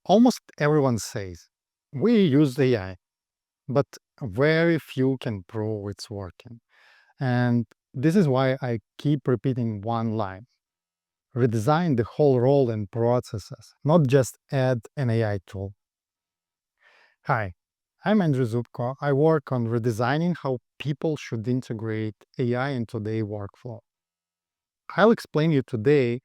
Almost everyone says we use AI, but very few can prove it's working. And this is why I keep repeating one line: redesign the whole role and processes, not just add an AI tool. Hi, I'm Andrew Zubko. I work on redesigning how people should integrate AI into their workflow. I'll explain you today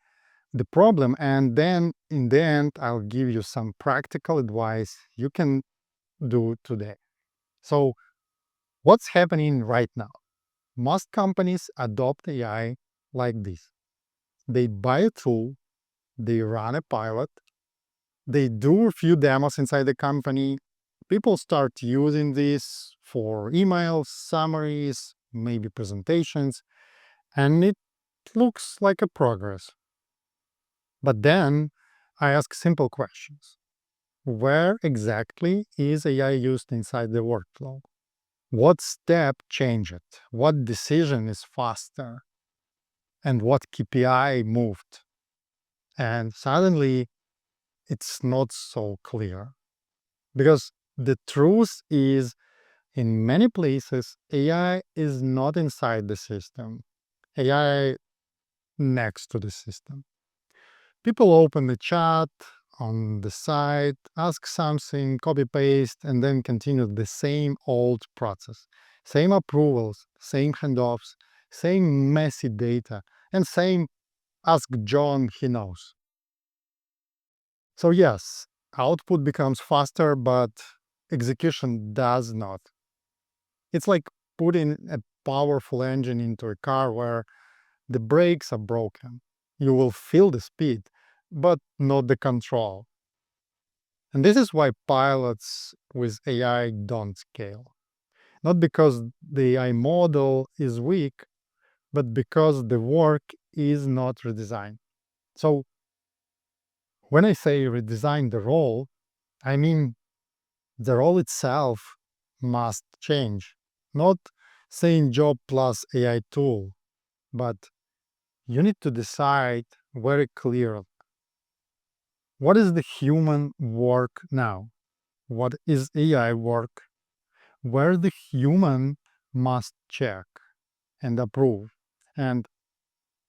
the problem, and then in the end, I'll give you some practical advice you can do today. So, what's happening right now? Most companies adopt AI like this: they buy a tool, they run a pilot, they do a few demos inside the company. People start using this for emails, summaries, maybe presentations, and it looks like a progress. But then I ask simple questions. Where exactly is AI used inside the workflow? What step changed? What decision is faster? And what KPI moved? And suddenly it's not so clear. Because the truth is, in many places, AI is not inside the system, AI next to the system. People open the chat on the site, ask something, copy paste, and then continue the same old process. Same approvals, same handoffs, same messy data, and same ask John, he knows. So, yes, output becomes faster, but execution does not. It's like putting a powerful engine into a car where the brakes are broken. You will feel the speed, but not the control. And this is why pilots with AI don't scale. Not because the AI model is weak, but because the work is not redesigned. So when I say redesign the role, I mean the role itself must change. Not saying job plus AI tool, but you need to decide very clearly what is the human work now? What is AI work? Where the human must check and approve? And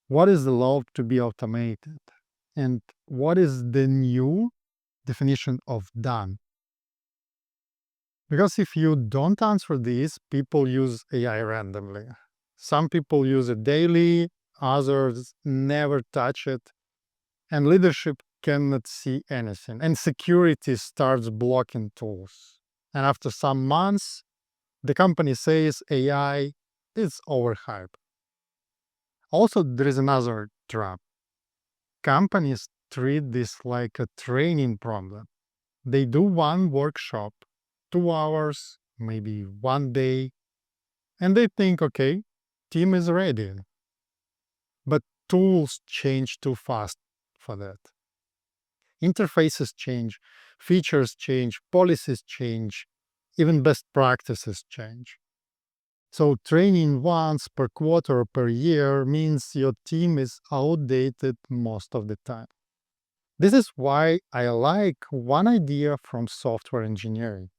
what is allowed to be automated? And what is the new definition of done? Because if you don't answer these, people use AI randomly. Some people use it daily, others never touch it, and leadership cannot see anything. And security starts blocking tools. And after some months, the company says AI is overhyped. Also, there is another trap. Companies treat this like a training problem. They do one workshop, 2 hours, maybe one day, and they think, okay, team is ready. But tools change too fast for that. Interfaces change, features change, policies change, even best practices change. So, training once per quarter or per year means your team is outdated most of the time. This is why I like one idea from software engineering.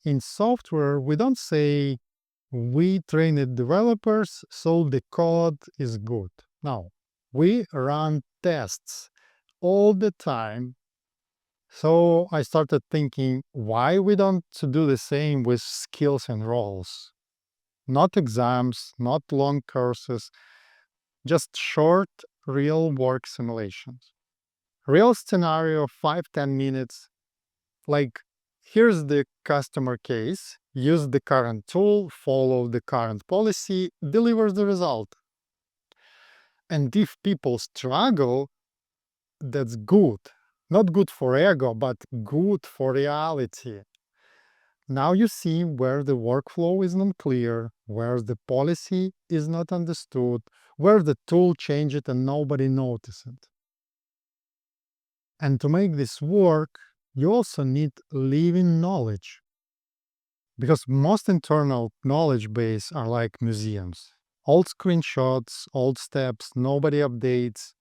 In software, we don't say we trained developers so the code is good. No, we run tests all the time. So I started thinking why we don't do the same with skills and roles. Not exams, not long courses, just short, real work simulations. Real scenario, 5-10 minutes, like here's the customer case, use the current tool, follow the current policy, delivers the result. And if people struggle, that's good. Not good for ego, but good for reality. Now you see where the workflow is not clear, where the policy is not understood, where the tool changed and nobody noticed it. And to make this work, you also need living knowledge. Because most internal knowledge base are like museums. Old screenshots, old steps, nobody updates,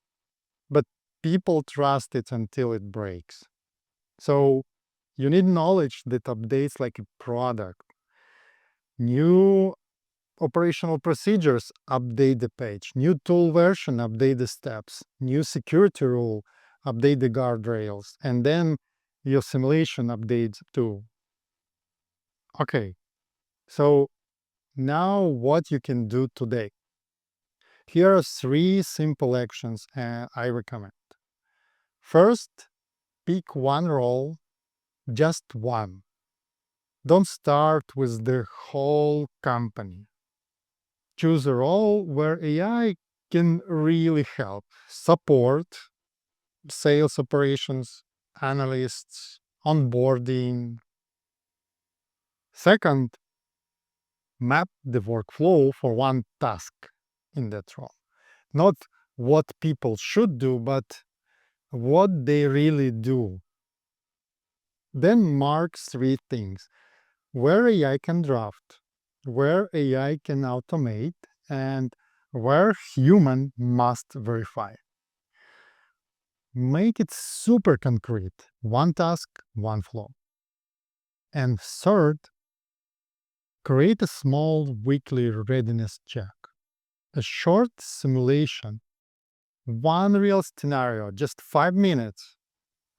but people trust it until it breaks. So you need knowledge that updates like a product. New operational procedures update the page. New tool version update the steps. New security rule update the guardrails. And then your simulation updates too. Okay, so now what you can do today. Here are 3 simple actions I recommend. First, pick one role, just one. Don't start with the whole company. Choose a role where AI can really help. Support, sales operations, analysts, onboarding. Second, map the workflow for one task in that role. Not what people should do, but what they really do. Then mark 3 things where AI can draft, where AI can automate, and where human must verify. Make it super concrete. One task, one flow. And third, create a small weekly readiness check. A short simulation, one real scenario, just 5 minutes.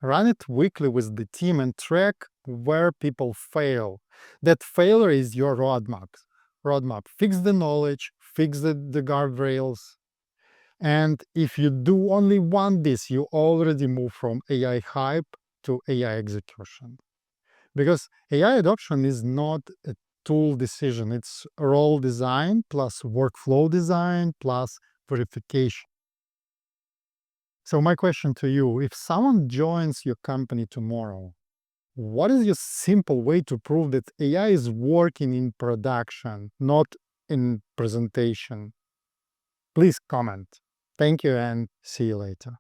Run it weekly with the team and track where people fail. That failure is your roadmap. Fix the knowledge, fix the guardrails. And if you do only one this, you already move from AI hype to AI execution. Because AI adoption is not a tool decision, it's role design plus workflow design plus verification. So, my question to you, if someone joins your company tomorrow, what is your simple way to prove that AI is working in production, not in presentation? Please comment. Thank you and see you later.